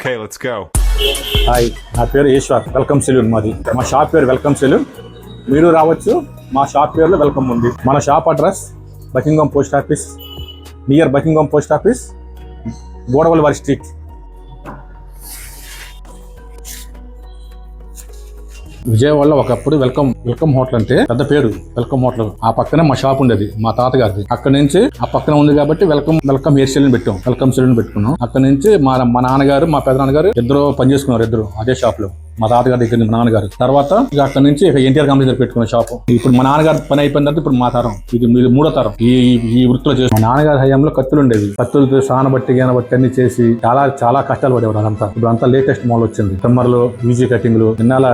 Okay, let's go. Hi, నా పేరు Eshwar. Welcome salon మాది. మా షాప్ పేరు వెల్కమ్ సెలూన్. మీరు రావచ్చు. మా షాప్ పేరులో వెల్కమ్ ఉంది. మన shop address Buckingham post office, near Buckingham post office, Bodavalvari street. విజయవాడలో ఒకప్పుడు వెల్కమ్ హోటల్ అంటే పెద్ద పేరు. వెల్కమ్ హోటల్ ఆ పక్కనే మా షాప్ ఉండేది, మా తాతగారిది. అక్కడ నుంచి ఆ పక్కన ఉంది కాబట్టి వెల్కమ్ హెయిర్ సెలూన్ పెట్టాం, వెల్కమ్ సెలూన్ పెట్టుకున్నాం. అక్కడ నుంచి మా నాన్నగారు, మా పెద్ద నాన్నగారు ఇద్దరు పనిచేసుకున్నారు, ఇద్దరు అదే షాప్ లో. మా తాతగారి దగ్గర మా నాన్నగారు తర్వాత ఇక అక్కడ నుంచి ఎన్టీఆర్ కంపెనీ దగ్గర పెట్టుకున్న షాపు. ఇప్పుడు మా నాన్నగారు పని అయిపోయిన తర్వాత ఇప్పుడు మా తరం, ఇది మూడో తరం ఈ వృత్తిలో చేసి. మా నాన్నగారి హయాంలో కత్తులు ఉండేవి. కత్తులతో సానబట్టి గానబట్టి అన్ని చేసి చాలా చాలా కష్టాలు పడేవారు. అదంతా ఇప్పుడు అంతా లేటెస్ట్ మోడల్ వచ్చింది. ట్రిమ్మర్లు, ఈజీ కటింగ్లు, ఇన్నాళ్ళ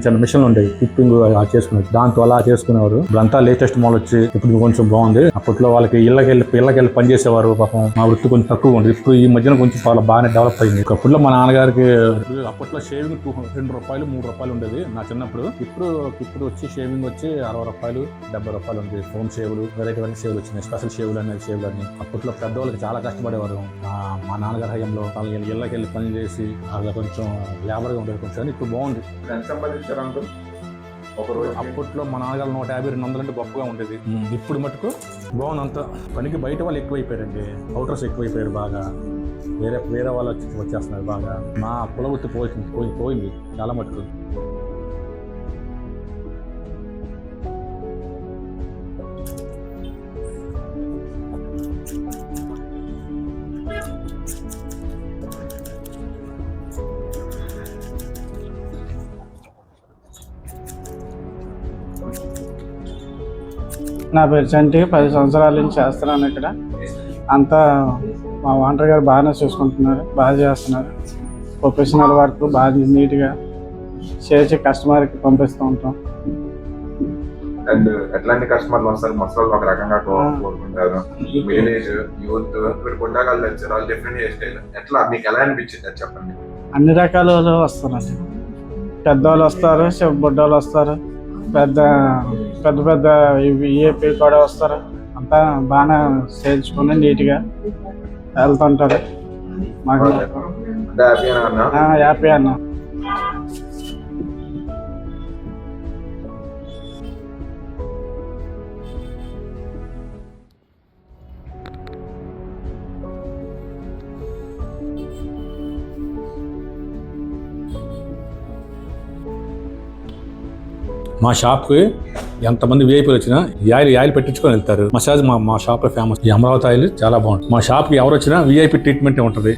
చిన్న మిషన్లు ఉండేవి, టిప్పింగ్ అలా చేసుకునేది. దాంతో అలా చేసుకునేవారు. ఇప్పుడు అంతా లేటెస్ట్ మోడల్ వచ్చి ఇప్పుడు కొంచెం బాగుంది. అప్పట్లో వాళ్ళకి ఇళ్ళకెళ్ళి పని చేసేవారు. పాపం మా వృత్తి కొంచెం తక్కువ ఉంది. ఇప్పుడు ఈ మధ్యన కొంచెం చాలా బాగానే డెవలప్ అయింది. అప్పట్లో మా నాన్నగారికి అప్పట్లో షేవింగ్ ₹2 ₹3 ఉండేది నా చిన్నప్పుడు. ఇప్పుడు వచ్చి షేవింగ్ వచ్చి ₹60 ₹70 ఉంది. ఫోన్ షేవులు, వెరైటీ షేవులు వచ్చినాయి, స్పెషల్ షేవులు అనేది షేవులు అన్ని. అప్పట్లో పెద్దవాళ్ళకి చాలా కష్టపడేవారు. మా నాన్నగారి హయాంలో ఇళ్ళకెళ్ళి పని చేసి అలా కొంచెం లేబర్గా ఉండేది కొంచెం. ఇప్పుడు బాగుంది. అప్పట్లో మా నాన్నగారు 150-200 అంటే గొప్పగా ఉండేది. ఇప్పుడు మటుకు బాగుంది అంతా. పనికి బయట వాళ్ళు ఎక్కువైపోయారండి, అవుటర్స్ ఎక్కువైపోయారు బాగా. వేరే వాళ్ళు వచ్చేస్తున్నారు బాగా. మా కులవృత్తి పోయింది చాలా మటుకు. నా పేరు చంటి, 10 సంవత్సరాల నుంచి చేస్తున్నాను ఇక్కడ. అంతా మా ఓనర్ గారు బాగానే చూసుకుంటున్నారు, బాగా చేస్తున్నారు. ప్రొఫెషనల్ వర్క్ బాగా నీట్గా చేసి కస్టమర్కి పంపిస్తూ ఉంటాం. అండ్ ఎట్లాంటి కస్టమర్లు వస్తారు? ముసలి ఒక రకంగా కోరుకుంటారు, మిడిల్ ఏజ్, యూత్, మీరు గుండాకాలు తెచ్చారు, వాళ్ళు డిఫరెంట్ హెయిర్ స్టైల్. ఎట్లా మీకు ఎలా అనిపించింది అది చెప్పండి. అన్ని రకాల వాళ్ళు వస్తారండి. పెద్దవాళ్ళు వస్తారు, బుడ్డవాళ్ళు వస్తారు, పెద్ద ఏపీ కూడా వస్తారు. అంతా బాగానే చేయించుకుని నీట్గా వెళ్తుంటారు. మాకు హ్యాపీ అన్న. మా షాప్కి ఎంతమంది వీఐపీలు వచ్చినా ఈ ఆయిల్ పెట్టించుకొని వెళ్తారు. మసాజ్ మా షాప్ లో ఫేమస్. ఈ అమరావతి ఆయిల్ చాలా బాగుంటుంది. మా షాప్కి ఎవరు వచ్చినా వీఐపీ ట్రీట్మెంట్ ఉంటుంది.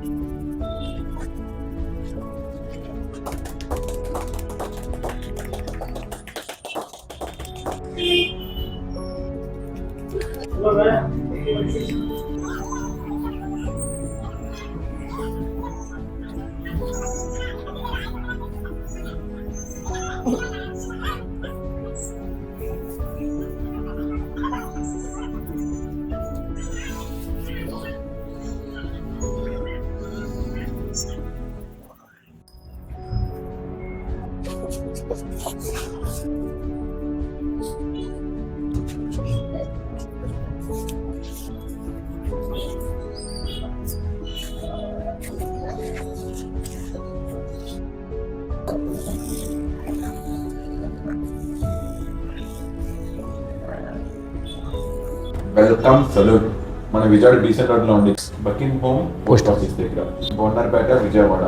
వెల్కమ్ సెలూన్ మన విజయవాడ డీసెంట్ రోడ్ లో ఉంది. బకింగ్హామ్ పోస్ట్ ఆఫీస్ దగ్గర, బోండార్పేట, విజయవాడ.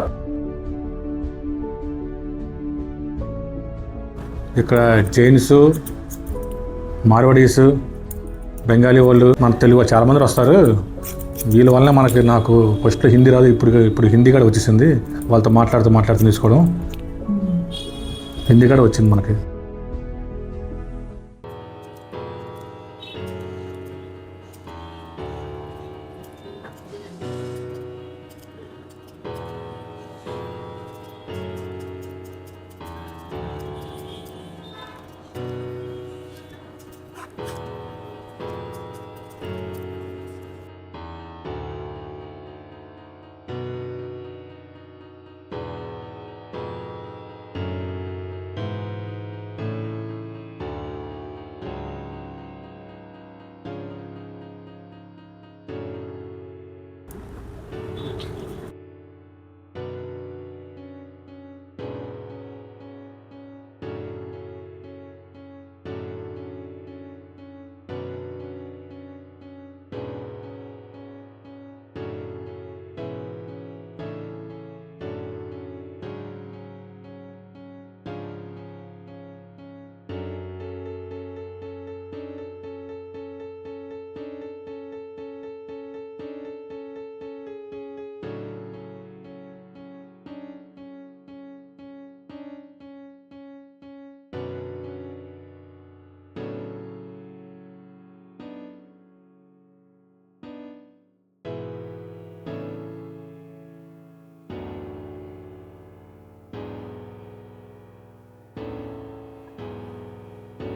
ఇక్కడ జైన్స్, మార్వాడీస్, బెంగాలీ వాళ్ళు, మన తెలుగు చాలా మంది వస్తారు. వీళ్ళ వల్ల నాకు ఫస్ట్ హిందీ రాదు, ఇప్పుడు హిందీ కూడా వచ్చేసింది. వాళ్ళతో మాట్లాడుతూ తీసుకోవడం హిందీ కూడా వచ్చింది మనకి.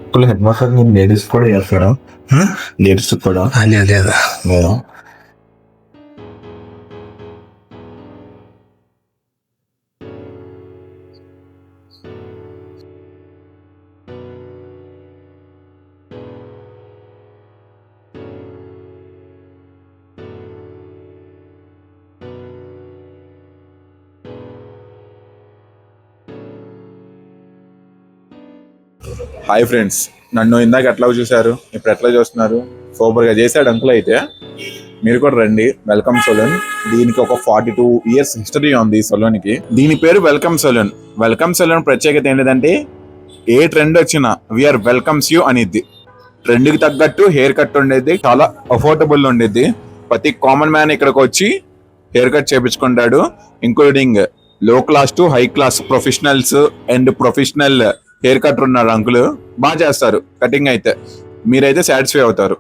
స్కూల్ హెడ్ మాస్టర్ నేను లేడీస్ కూడా చేస్తాడా? లేడీస్ కూడా లేదా లేదా? హాయ్ ఫ్రెండ్స్, నన్ను ఇందాక ఎట్లా చూశారు, ఇప్పుడు ఎట్లా చూస్తున్నారు? సూపర్ గా చేశాడు అంకుల్. అయితే మీరు కూడా రండి. Welcome salon. దీనికి ఒక 42 years హిస్టరీ ఉంది ఈ సలూన్ కి. దీని పేరు వెల్కమ్ సలూన్. వెల్కమ్ సలూన్ ప్రత్యేకత ఏంటంటే ఏ ట్రెండ్ వచ్చినా వీఆర్ వెల్కమ్స్ యూ అనేది. ట్రెండ్ కి తగ్గట్టు హెయిర్ కట్ ఉండేది, చాలా అఫోర్డబుల్ ఉండేది. ప్రతి కామన్ మ్యాన్ ఇక్కడికి వచ్చి హెయిర్ కట్ చేపించుకుంటాడు, ఇంక్లూడింగ్ లో class to high class professionals and professional hair cut ఉన్నారు. అంకుల్ బాగా చేస్తారు కటింగ్. అయితే మీరైతే సాటిస్ఫై అవుతారు.